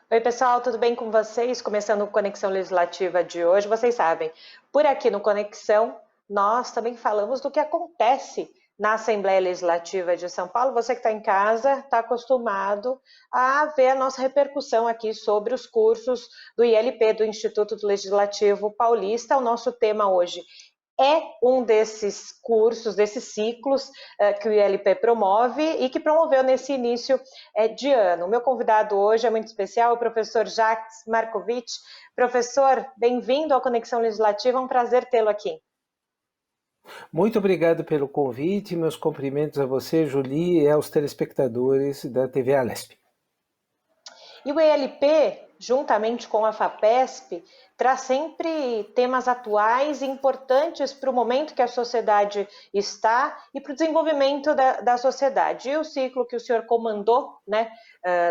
Oi, pessoal, tudo bem com vocês? Começando o Conexão Legislativa de hoje. Vocês sabem, por aqui no Conexão, nós também falamos do que acontece na Assembleia Legislativa de São Paulo. Você que está em casa está acostumado a ver a nossa repercussão aqui sobre os cursos do ILP, do Instituto Legislativo Paulista. O nosso tema hoje é um desses cursos, desses ciclos que o ILP promove e que promoveu nesse início de ano. O meu convidado hoje é muito especial, o professor Jacques Markovitch. Professor, bem-vindo à Conexão Legislativa, é um prazer tê-lo aqui. Muito obrigado pelo convite, meus cumprimentos a você, Julie, e aos telespectadores da TV Alesp. E o ELP, juntamente com a FAPESP, traz sempre temas atuais e importantes para o momento que a sociedade está e para o desenvolvimento da sociedade. E o ciclo que o senhor comandou, né,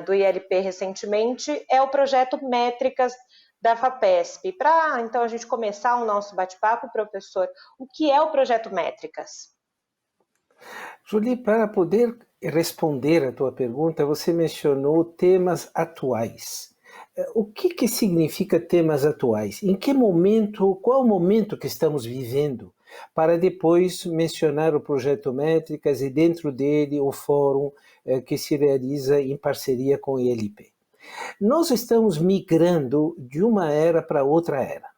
do ILP recentemente, é o projeto Métricas da FAPESP. Para, então, a gente começar o nosso bate-papo, professor, o que é o projeto Métricas? Julie, para poder responder a tua pergunta, você mencionou temas atuais. O que significa temas atuais? Em que momento, qual o momento que estamos vivendo? Para depois mencionar o projeto Métricas e dentro dele o fórum que se realiza em parceria com o ILP. Nós estamos migrando de uma era para outra era.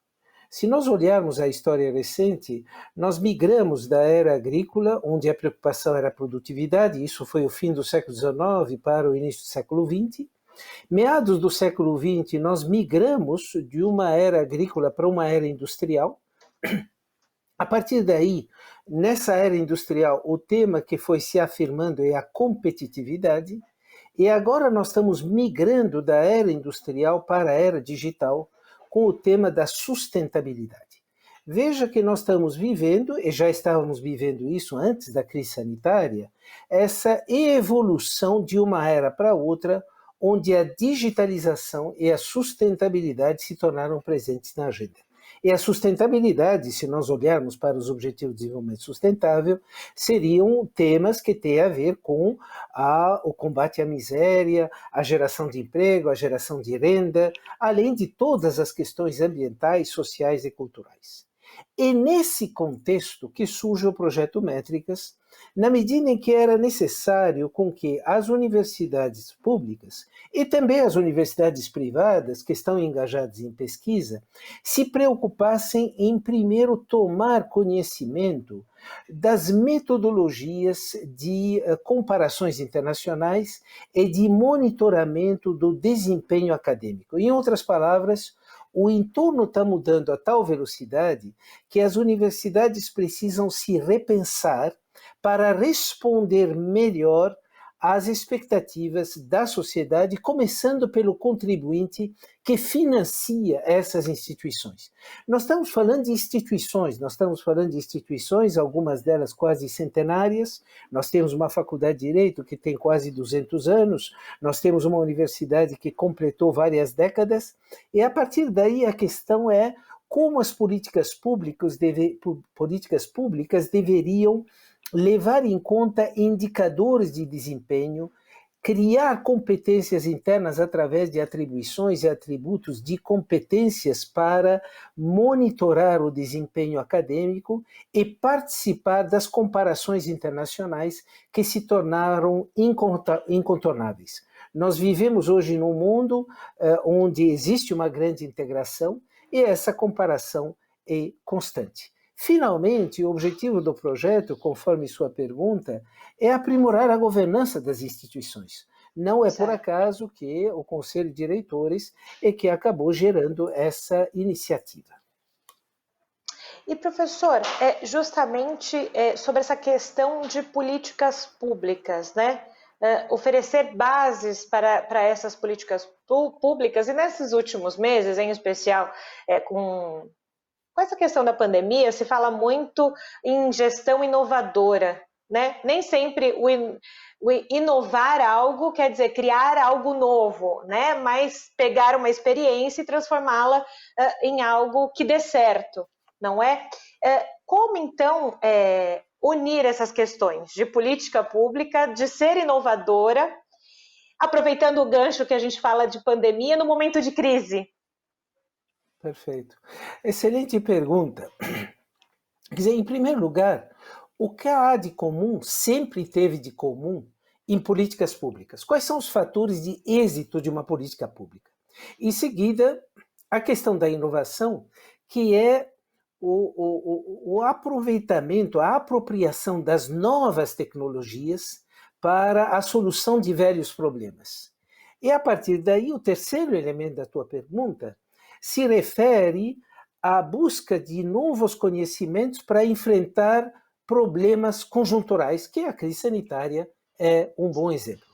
Se nós olharmos a história recente, nós migramos da era agrícola, onde a preocupação era a produtividade, isso foi o fim do século XIX para o início do século XX. Meados do século XX, nós migramos de uma era agrícola para uma era industrial. A partir daí, nessa era industrial, o tema que foi se afirmando é a competitividade, e agora nós estamos migrando da era industrial para a era digital, com o tema da sustentabilidade. Veja que nós estamos vivendo, e já estávamos vivendo isso antes da crise sanitária, essa evolução de uma era para outra, onde a digitalização e a sustentabilidade se tornaram presentes na agenda. E a sustentabilidade, se nós olharmos para os Objetivos de Desenvolvimento Sustentável, seriam temas que têm a ver com o combate à miséria, a geração de emprego, a geração de renda, além de todas as questões ambientais, sociais e culturais. E nesse contexto que surge o projeto Métricas, na medida em que era necessário com que as universidades públicas e também as universidades privadas que estão engajadas em pesquisa se preocupassem em primeiro tomar conhecimento das metodologias de comparações internacionais e de monitoramento do desempenho acadêmico. Em outras palavras, o entorno está mudando a tal velocidade que as universidades precisam se repensar para responder melhor às expectativas da sociedade, começando pelo contribuinte que financia essas instituições. Nós estamos falando de instituições, algumas delas quase centenárias. Nós temos uma faculdade de Direito que tem quase 200 anos, nós temos uma universidade que completou várias décadas, e a partir daí a questão é como as políticas públicas deveriam levar em conta indicadores de desempenho, criar competências internas através de atribuições e atributos de competências para monitorar o desempenho acadêmico e participar das comparações internacionais que se tornaram incontornáveis. Nós vivemos hoje num mundo onde existe uma grande integração e essa comparação é constante. Finalmente, o objetivo do projeto, conforme sua pergunta, é aprimorar a governança das instituições. Não é por acaso que o Conselho de Diretores é que acabou gerando essa iniciativa. E, professor, justamente sobre essa questão de políticas públicas, né? Oferecer bases para essas políticas públicas, e nesses últimos meses, em especial com essa questão da pandemia, se fala muito em gestão inovadora, né? Nem sempre o inovar algo quer dizer criar algo novo, né? Mas pegar uma experiência e transformá-la em algo que dê certo, não é? Como, então, unir essas questões de política pública, de ser inovadora aproveitando o gancho que a gente fala de pandemia no momento de crise? Perfeito. Excelente pergunta. Quer dizer, em primeiro lugar, o que há de comum, sempre teve de comum em políticas públicas? Quais são os fatores de êxito de uma política pública? Em seguida, a questão da inovação, que é o aproveitamento, a apropriação das novas tecnologias para a solução de velhos problemas. E a partir daí, o terceiro elemento da tua pergunta se refere à busca de novos conhecimentos para enfrentar problemas conjunturais, que a crise sanitária é um bom exemplo.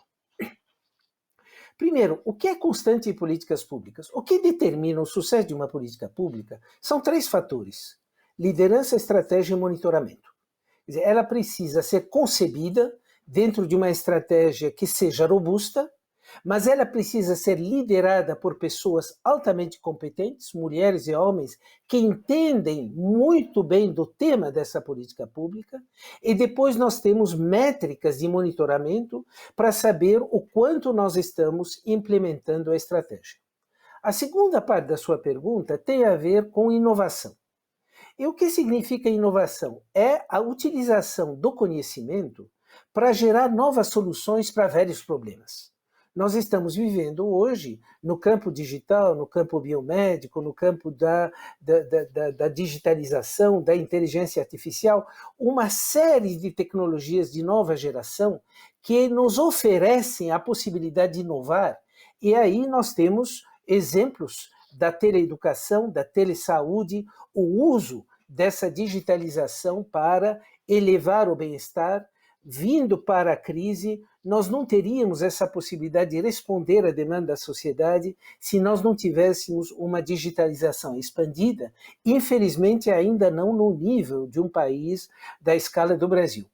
Primeiro, o que é constante em políticas públicas? O que determina o sucesso de uma política pública são 3 fatores: liderança, estratégia e monitoramento. Quer dizer, ela precisa ser concebida dentro de uma estratégia que seja robusta, mas ela precisa ser liderada por pessoas altamente competentes, mulheres e homens, que entendem muito bem do tema dessa política pública, e depois nós temos métricas de monitoramento para saber o quanto nós estamos implementando a estratégia. A segunda parte da sua pergunta tem a ver com inovação. E o que significa inovação? É a utilização do conhecimento para gerar novas soluções para velhos problemas. Nós estamos vivendo hoje, no campo digital, no campo biomédico, no campo da digitalização, da inteligência artificial, uma série de tecnologias de nova geração que nos oferecem a possibilidade de inovar. E aí nós temos exemplos da teleeducação, da telesaúde, o uso dessa digitalização para elevar o bem-estar. Vindo para a crise, nós não teríamos essa possibilidade de responder à demanda da sociedade se nós não tivéssemos uma digitalização expandida, infelizmente ainda não no nível de um país da escala do Brasil.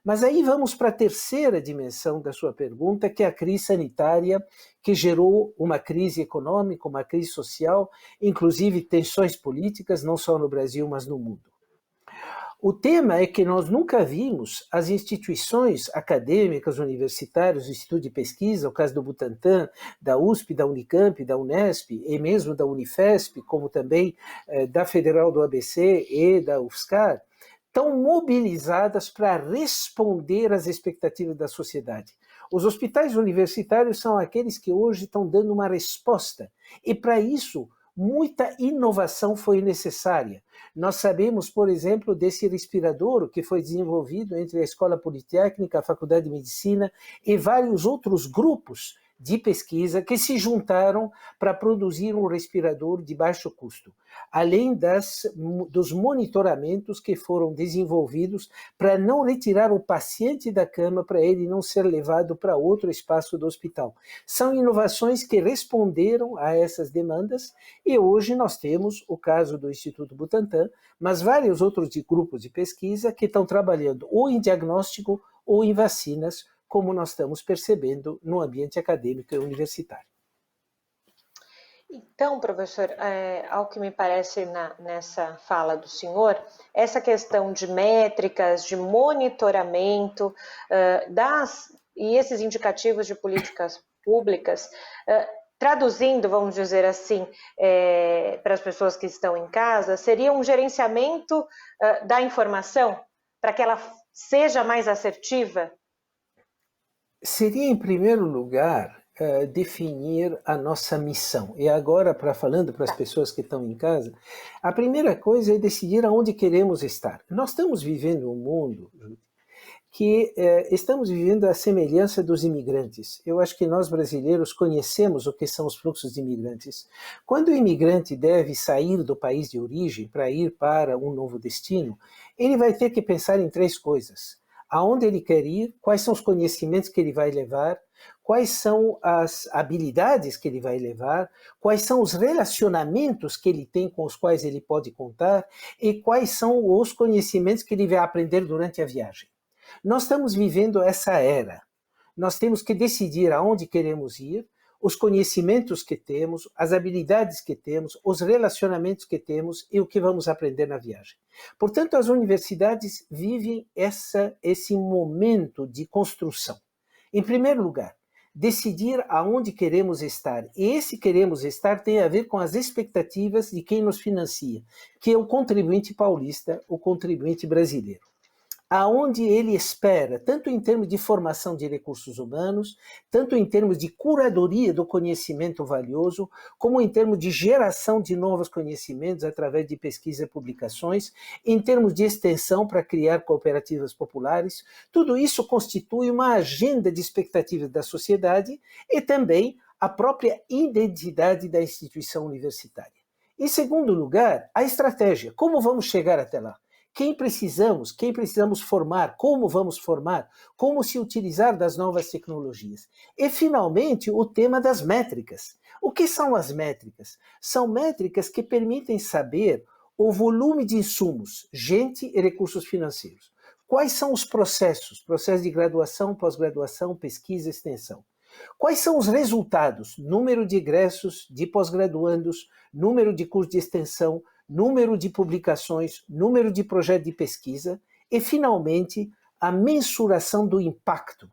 Mas aí vamos para a terceira dimensão da sua pergunta, que é a crise sanitária, que gerou uma crise econômica, uma crise social, inclusive tensões políticas, não só no Brasil, mas no mundo. O tema é que nós nunca vimos as instituições acadêmicas, universitárias, o Instituto de Pesquisa, o caso do Butantan, da USP, da Unicamp, da Unesp, e mesmo da Unifesp, como também da Federal do ABC e da UFSCar, tão mobilizadas para responder às expectativas da sociedade. Os hospitais universitários são aqueles que hoje estão dando uma resposta, e para isso muita inovação foi necessária. Nós sabemos, por exemplo, desse respirador que foi desenvolvido entre a Escola Politécnica, a Faculdade de Medicina e vários outros grupos de pesquisa que se juntaram para produzir um respirador de baixo custo, além dos monitoramentos que foram desenvolvidos para não retirar o paciente da cama, para ele não ser levado para outro espaço do hospital. São inovações que responderam a essas demandas e hoje nós temos o caso do Instituto Butantan, mas vários outros grupos de pesquisa que estão trabalhando ou em diagnóstico ou em vacinas, como nós estamos percebendo no ambiente acadêmico e universitário. Então, professor, ao que me parece nessa fala do senhor, essa questão de métricas, de monitoramento e esses indicativos de políticas públicas, traduzindo, vamos dizer assim, para as pessoas que estão em casa, seria um gerenciamento da informação para que ela seja mais assertiva? Seria, em primeiro lugar, definir a nossa missão. E agora, falando para as pessoas que estão em casa, a primeira coisa é decidir aonde queremos estar. Nós estamos vivendo um mundo que estamos vivendo a semelhança dos imigrantes. Eu acho que nós brasileiros conhecemos o que são os fluxos de imigrantes. Quando o imigrante deve sair do país de origem para ir para um novo destino, ele vai ter que pensar em 3 coisas. Aonde ele quer ir, quais são os conhecimentos que ele vai levar, quais são as habilidades que ele vai levar, quais são os relacionamentos que ele tem com os quais ele pode contar e quais são os conhecimentos que ele vai aprender durante a viagem. Nós estamos vivendo essa era. Nós temos que decidir aonde queremos ir, os conhecimentos que temos, as habilidades que temos, os relacionamentos que temos e o que vamos aprender na viagem. Portanto, as universidades vivem esse momento de construção. Em primeiro lugar, decidir aonde queremos estar. E esse queremos estar tem a ver com as expectativas de quem nos financia, que é o contribuinte paulista, o contribuinte brasileiro. Aonde ele espera, tanto em termos de formação de recursos humanos, tanto em termos de curadoria do conhecimento valioso, como em termos de geração de novos conhecimentos através de pesquisa e publicações, em termos de extensão para criar cooperativas populares. Tudo isso constitui uma agenda de expectativas da sociedade e também a própria identidade da instituição universitária. Em segundo lugar, a estratégia. Como vamos chegar até lá? Quem precisamos formar, como se utilizar das novas tecnologias. E, finalmente, o tema das métricas. O que são as métricas? São métricas que permitem saber o volume de insumos, gente e recursos financeiros. Quais são os processos? Processo de graduação, pós-graduação, pesquisa e extensão. Quais são os resultados? Número de egressos, de pós-graduandos, número de cursos de extensão, número de publicações, número de projetos de pesquisa e, finalmente, a mensuração do impacto.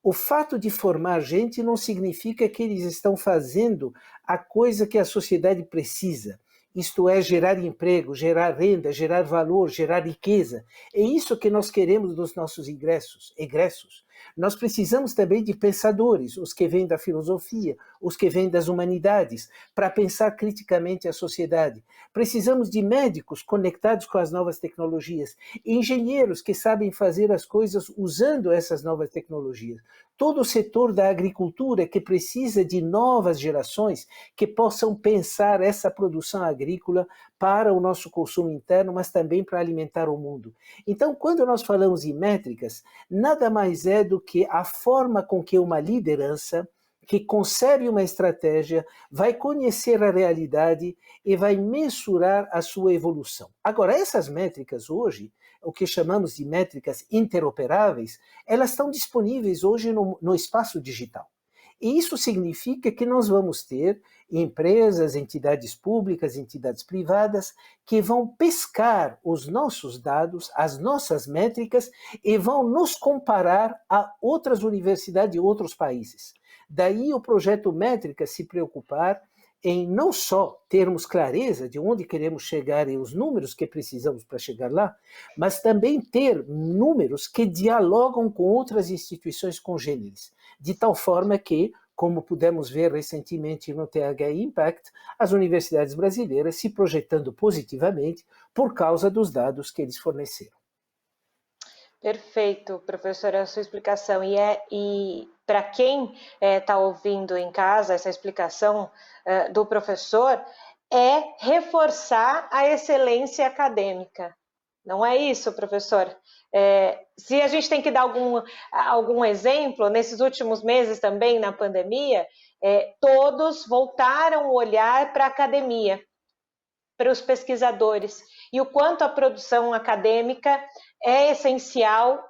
O fato de formar gente não significa que eles estão fazendo a coisa que a sociedade precisa, isto é, gerar emprego, gerar renda, gerar valor, gerar riqueza. É isso que nós queremos dos nossos egressos. Nós precisamos também de pensadores, os que vêm da filosofia, os que vêm das humanidades, para pensar criticamente a sociedade. Precisamos de médicos conectados com as novas tecnologias, engenheiros que sabem fazer as coisas usando essas novas tecnologias. Todo o setor da agricultura que precisa de novas gerações que possam pensar essa produção agrícola para o nosso consumo interno, mas também para alimentar o mundo. Então, quando nós falamos em métricas, nada mais é do que a forma com que uma liderança que concebe uma estratégia vai conhecer a realidade e vai mensurar a sua evolução. Agora, essas métricas hoje, o que chamamos de métricas interoperáveis, elas estão disponíveis hoje no espaço digital. E isso significa que nós vamos ter empresas, entidades públicas, entidades privadas, que vão pescar os nossos dados, as nossas métricas, e vão nos comparar a outras universidades e outros países. Daí o projeto Métrica se preocupar em não só termos clareza de onde queremos chegar e os números que precisamos para chegar lá, mas também ter números que dialogam com outras instituições congêneres, de tal forma que, como pudemos ver recentemente no TH Impact, as universidades brasileiras se projetando positivamente por causa dos dados que eles forneceram. Perfeito, professora, a sua explicação. E para quem está ouvindo em casa essa explicação do professor, é reforçar a excelência acadêmica. Não é isso, professor? Se a gente tem que dar algum exemplo, nesses últimos meses também, na pandemia, todos voltaram o olhar para a academia, para os pesquisadores, e o quanto a produção acadêmica é essencial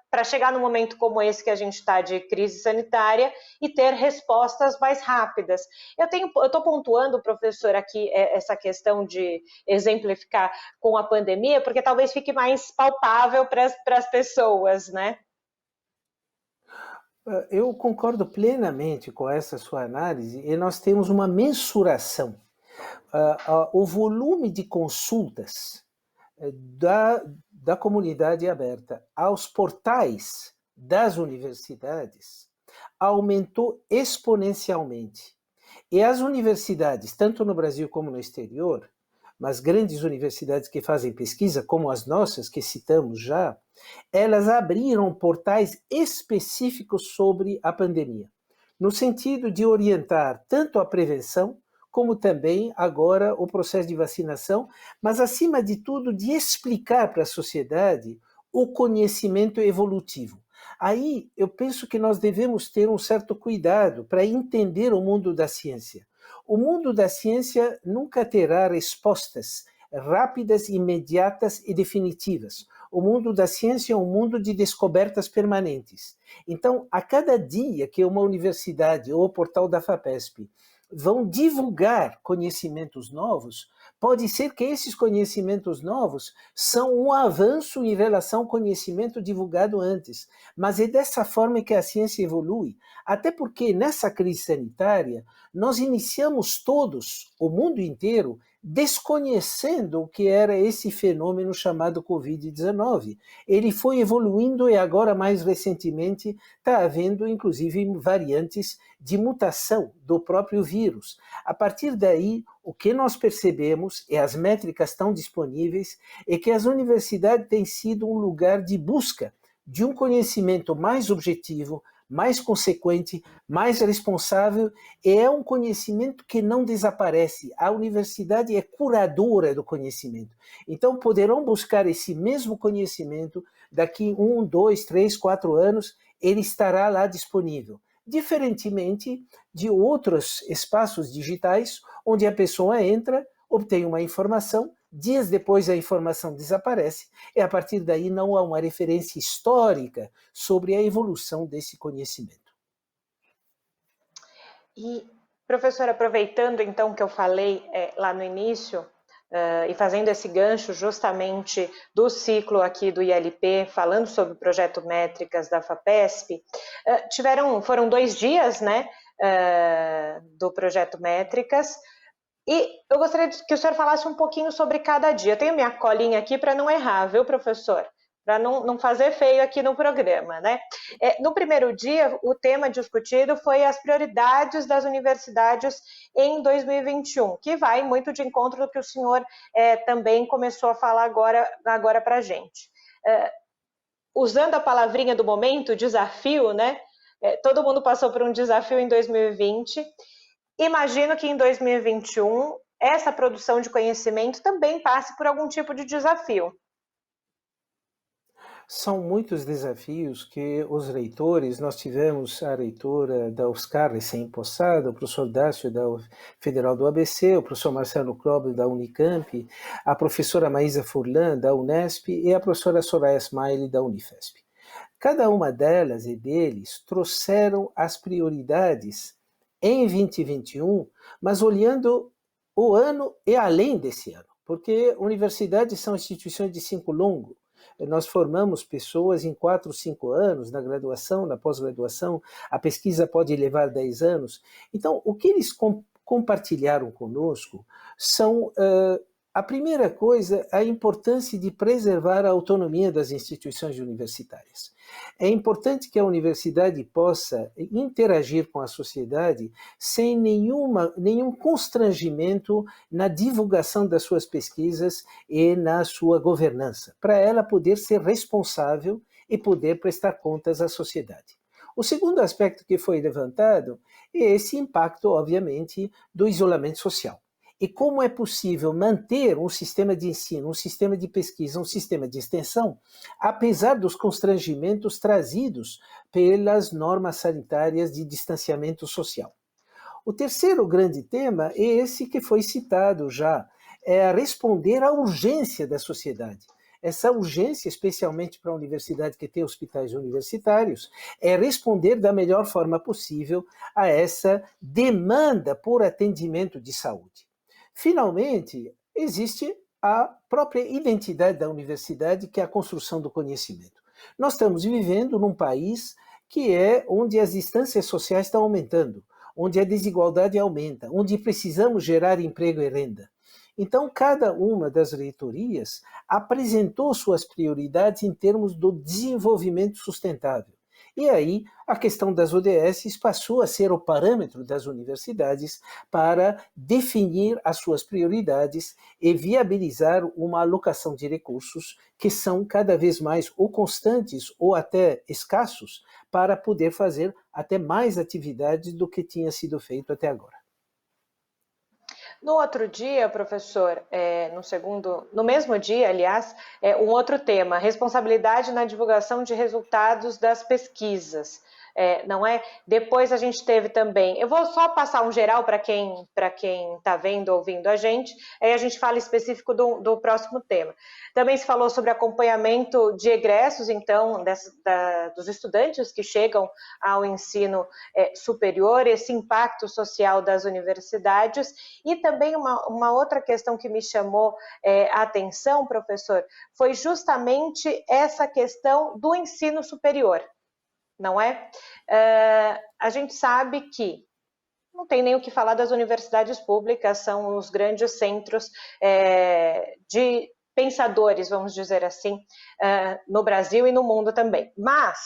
para chegar num momento como esse que a gente está de crise sanitária e ter respostas mais rápidas. Eu estou pontuando, professor, aqui essa questão de exemplificar com a pandemia, porque talvez fique mais palpável para as pessoas, né? Eu concordo plenamente com essa sua análise e nós temos uma mensuração. O volume de consultas da comunidade aberta aos portais das universidades aumentou exponencialmente. E as universidades, tanto no Brasil como no exterior, mas grandes universidades que fazem pesquisa, como as nossas, que citamos já, elas abriram portais específicos sobre a pandemia, no sentido de orientar tanto a prevenção, como também agora o processo de vacinação, mas acima de tudo de explicar para a sociedade o conhecimento evolutivo. Aí eu penso que nós devemos ter um certo cuidado para entender o mundo da ciência. O mundo da ciência nunca terá respostas rápidas, imediatas e definitivas. O mundo da ciência é um mundo de descobertas permanentes. Então, a cada dia que uma universidade ou o portal da FAPESP vão divulgar conhecimentos novos, pode ser que esses conhecimentos novos são um avanço em relação ao conhecimento divulgado antes. Mas é dessa forma que a ciência evolui. Até porque nessa crise sanitária, nós iniciamos todos, o mundo inteiro, desconhecendo o que era esse fenômeno chamado Covid-19. Ele foi evoluindo e agora, mais recentemente, está havendo, inclusive, variantes de mutação do próprio vírus. A partir daí, o que nós percebemos, e as métricas estão disponíveis, é que as universidades têm sido um lugar de busca de um conhecimento mais objetivo, mais consequente, mais responsável, e é um conhecimento que não desaparece. A universidade é curadora do conhecimento. Então, poderão buscar esse mesmo conhecimento daqui 1, 2, 3, 4 anos, ele estará lá disponível. Diferentemente de outros espaços digitais, onde a pessoa entra, obtém uma informação, dias depois a informação desaparece, e a partir daí não há uma referência histórica sobre a evolução desse conhecimento. E, professor, aproveitando então que eu falei lá no início, e fazendo esse gancho justamente do ciclo aqui do ILP, falando sobre o projeto Métricas da FAPESP, foram 2 dias, né, do projeto Métricas, e eu gostaria que o senhor falasse um pouquinho sobre cada dia. Eu tenho minha colinha aqui para não errar, viu, professor? Para não fazer feio aqui no programa, né? No primeiro dia, o tema discutido foi as prioridades das universidades em 2021, que vai muito de encontro do que o senhor também começou a falar agora para a gente. Usando a palavrinha do momento, desafio, né? Todo mundo passou por um desafio em 2020. Imagino que em 2021, essa produção de conhecimento também passe por algum tipo de desafio. São muitos desafios que os reitores, nós tivemos a reitora da UFSCar recém-possada, o professor Dácio da Federal do ABC, o professor Marcelo Kroble da Unicamp, a professora Maísa Furlan da Unesp e a professora Soraya Smiley da Unifesp. Cada uma delas e deles trouxeram as prioridades em 2021, mas olhando o ano e além desse ano, porque universidades são instituições de ciclo longo. Nós formamos pessoas em 4, 5 anos, na graduação, na pós-graduação, a pesquisa pode levar 10 anos. Então, o que eles compartilharam conosco são, a primeira coisa, a importância de preservar a autonomia das instituições universitárias. É importante que a universidade possa interagir com a sociedade sem nenhum constrangimento na divulgação das suas pesquisas e na sua governança, para ela poder ser responsável e poder prestar contas à sociedade. O segundo aspecto que foi levantado é esse impacto, obviamente, do isolamento social. E como é possível manter um sistema de ensino, um sistema de pesquisa, um sistema de extensão, apesar dos constrangimentos trazidos pelas normas sanitárias de distanciamento social. O terceiro grande tema é esse que foi citado já, é responder à urgência da sociedade. Essa urgência, especialmente para a universidade que tem hospitais universitários, é responder da melhor forma possível a essa demanda por atendimento de saúde. Finalmente, existe a própria identidade da universidade, que é a construção do conhecimento. Nós estamos vivendo num país que é onde as distâncias sociais estão aumentando, onde a desigualdade aumenta, onde precisamos gerar emprego e renda. Então, cada uma das reitorias apresentou suas prioridades em termos do desenvolvimento sustentável. E aí, a questão das ODS passou a ser o parâmetro das universidades para definir as suas prioridades e viabilizar uma alocação de recursos que são cada vez mais ou constantes ou até escassos para poder fazer até mais atividades do que tinha sido feito até agora. No outro dia, professor, no mesmo dia, aliás, um outro tema, responsabilidade na divulgação de resultados das pesquisas. não é? Depois a gente teve também, eu vou só passar um geral para quem está vendo, ouvindo a gente, aí a gente fala específico do próximo tema. Também se falou sobre acompanhamento de egressos, então, dos estudantes que chegam ao ensino superior, esse impacto social das universidades, e também uma outra questão que me chamou a atenção, professor, foi justamente essa questão do ensino superior, não é? A gente sabe que não tem nem o que falar das universidades públicas, são os grandes centros de pensadores, vamos dizer assim, no Brasil e no mundo também. Mas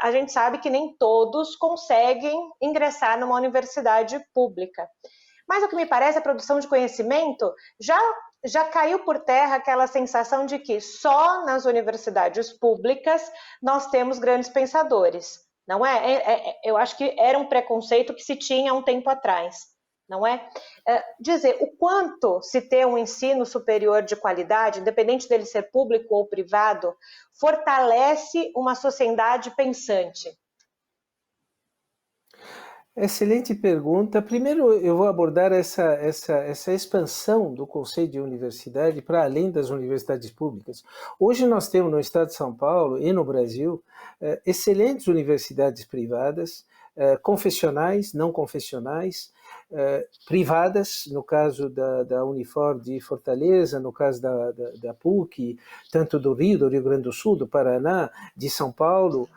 a gente sabe que nem todos conseguem ingressar numa universidade pública. Mas o que me parece, a produção de conhecimento já caiu por terra aquela sensação de que só nas universidades públicas nós temos grandes pensadores, não é? Eu acho que era um preconceito que se tinha há um tempo atrás, não é? Dizer o quanto se ter um ensino superior de qualidade, independente dele ser público ou privado, fortalece uma sociedade pensante. Excelente pergunta. Primeiro, eu vou abordar essa expansão do conceito de universidade para além das universidades públicas. Hoje nós temos no estado de São Paulo e no Brasil excelentes universidades privadas, confessionais, não confessionais, privadas, no caso da Unifor de Fortaleza, no caso da PUC, tanto do Rio Grande do Sul, do Paraná, de São Paulo,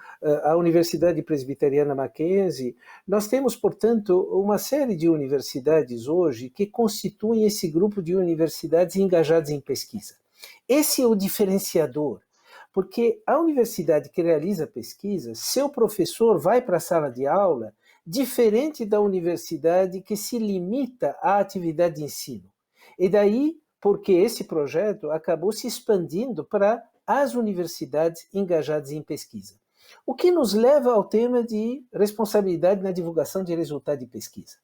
a Universidade Presbiteriana Mackenzie. Nós temos, portanto, uma série de universidades hoje que constituem esse grupo de universidades engajadas em pesquisa. Esse é o diferenciador, porque a universidade que realiza pesquisa, seu professor vai para a sala de aula, diferente da universidade que se limita à atividade de ensino. E daí, porque esse projeto acabou se expandindo para as universidades engajadas em pesquisa. O que nos leva ao tema de responsabilidade na divulgação de resultados de pesquisa.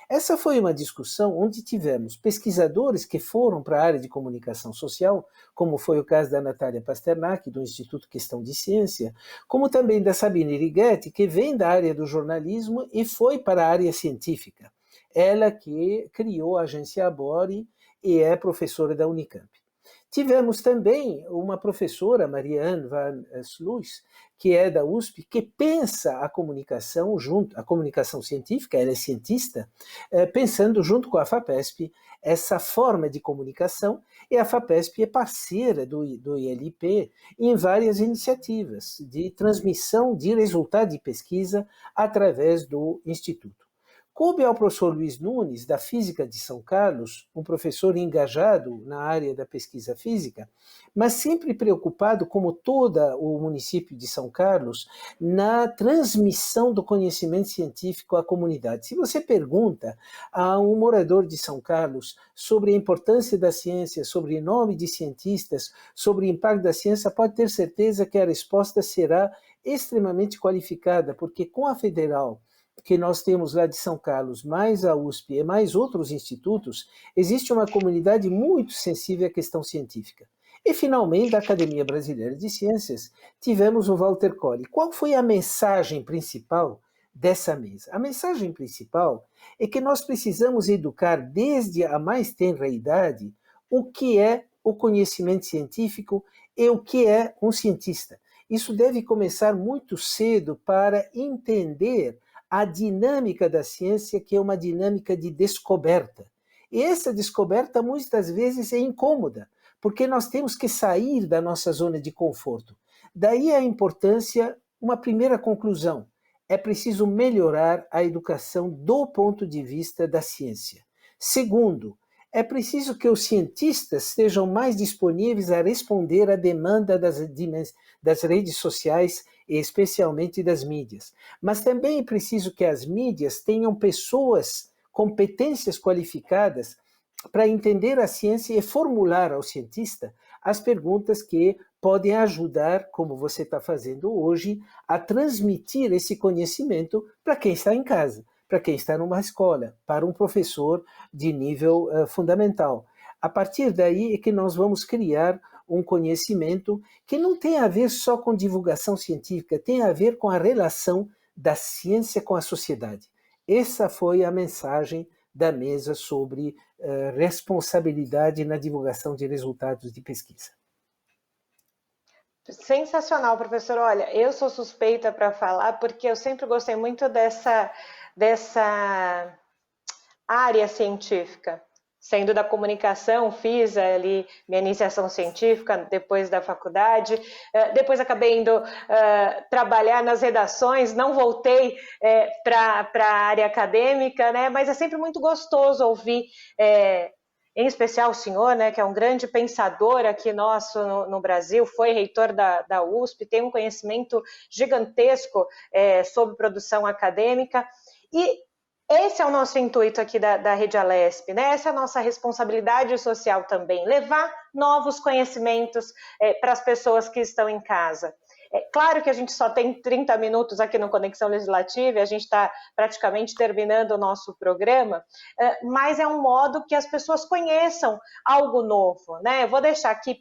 Essa foi uma discussão onde tivemos pesquisadores que foram para a área de comunicação social, como foi o caso da Natália Pasternak, do Instituto Questão de Ciência, como também da Sabine Righetti, que vem da área do jornalismo e foi para a área científica. Ela que criou a agência Abori e é professora da Unicamp. Tivemos também uma professora, Marianne Van Sluis, que é da USP, que pensa a comunicação científica, ela é cientista, pensando junto com a FAPESP essa forma de comunicação, e a FAPESP é parceira do ILP em várias iniciativas de transmissão de resultados de pesquisa através do Instituto. Coube ao professor Luiz Nunes, da Física de São Carlos, um professor engajado na área da pesquisa física, mas sempre preocupado, como todo o município de São Carlos, na transmissão do conhecimento científico à comunidade. Se você pergunta a um morador de São Carlos sobre a importância da ciência, sobre o nome de cientistas, sobre o impacto da ciência, pode ter certeza que a resposta será extremamente qualificada, porque com a Federal que nós temos lá de São Carlos, mais a USP e mais outros institutos, existe uma comunidade muito sensível à questão científica. E, finalmente, da Academia Brasileira de Ciências, tivemos o Walter Colli. Qual foi a mensagem principal dessa mesa? A mensagem principal é que nós precisamos educar desde a mais tenra idade o que é o conhecimento científico e o que é um cientista. Isso deve começar muito cedo para entender a dinâmica da ciência, que é uma dinâmica de descoberta. E essa descoberta, muitas vezes, é incômoda, porque nós temos que sair da nossa zona de conforto. Daí a importância, uma primeira conclusão, é preciso melhorar a educação do ponto de vista da ciência. Segundo, é preciso que os cientistas estejam mais disponíveis a responder à demanda das redes sociais e especialmente das mídias. Mas também é preciso que as mídias tenham pessoas, competências qualificadas para entender a ciência e formular ao cientista as perguntas que podem ajudar, como você está fazendo hoje, a transmitir esse conhecimento para quem está em casa, para quem está numa escola, para um professor de nível fundamental. A partir daí é que nós vamos criar um conhecimento que não tem a ver só com divulgação científica, tem a ver com a relação da ciência com a sociedade. Essa foi a mensagem da mesa sobre responsabilidade na divulgação de resultados de pesquisa. Sensacional, professor. Olha, eu sou suspeita para falar porque eu sempre gostei muito dessa área científica. Sendo da comunicação, fiz ali minha iniciação científica depois da faculdade, depois acabei indo trabalhar nas redações, não voltei para a área acadêmica, né? Mas é sempre muito gostoso ouvir, em especial o senhor, né, que é um grande pensador aqui nosso no Brasil, foi reitor da USP, tem um conhecimento gigantesco sobre produção acadêmica, e esse é o nosso intuito aqui da Rede Alesp, né? Essa é a nossa responsabilidade social também, levar novos conhecimentos para as pessoas que estão em casa. É claro que a gente só tem 30 minutos aqui no Conexão Legislativa e a gente está praticamente terminando o nosso programa, mas é um modo que as pessoas conheçam algo novo, né? Eu vou deixar aqui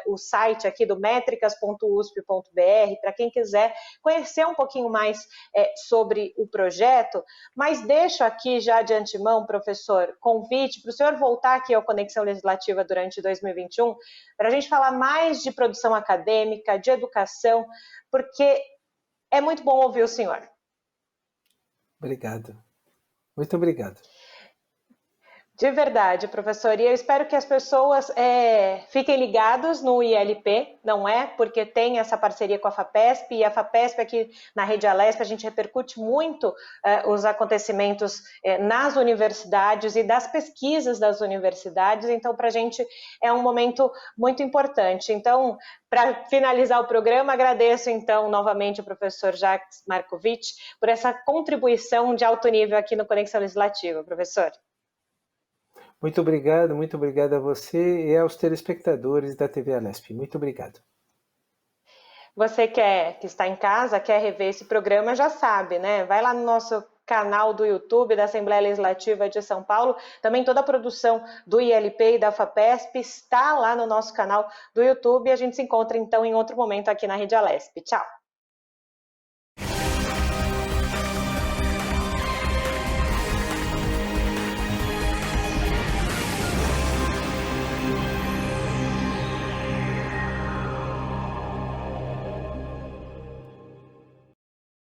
o site aqui do métricas.usp.br para quem quiser conhecer um pouquinho mais sobre o projeto, mas deixo aqui já de antemão, professor, convite para o senhor voltar aqui ao Conexão Legislativa durante 2021, para a gente falar mais de produção acadêmica, de educação, porque é muito bom ouvir o senhor. Obrigado. Muito obrigado. De verdade, professor, e eu espero que as pessoas fiquem ligados no ILP, não é? Porque tem essa parceria com a FAPESP, e a FAPESP aqui na Rede Alesp, a gente repercute muito os acontecimentos nas universidades e das pesquisas das universidades, então para a gente é um momento muito importante. Então, para finalizar o programa, agradeço então novamente ao professor Jacques Marcovitch por essa contribuição de alto nível aqui no Conexão Legislativa, professor. Muito obrigado a você e aos telespectadores da TV Alesp. Muito obrigado. Você que está em casa, quer rever esse programa, já sabe, né? Vai lá no nosso canal do YouTube da Assembleia Legislativa de São Paulo. Também toda a produção do ILP e da FAPESP está lá no nosso canal do YouTube. E a gente se encontra, então, em outro momento aqui na Rede Alesp. Tchau!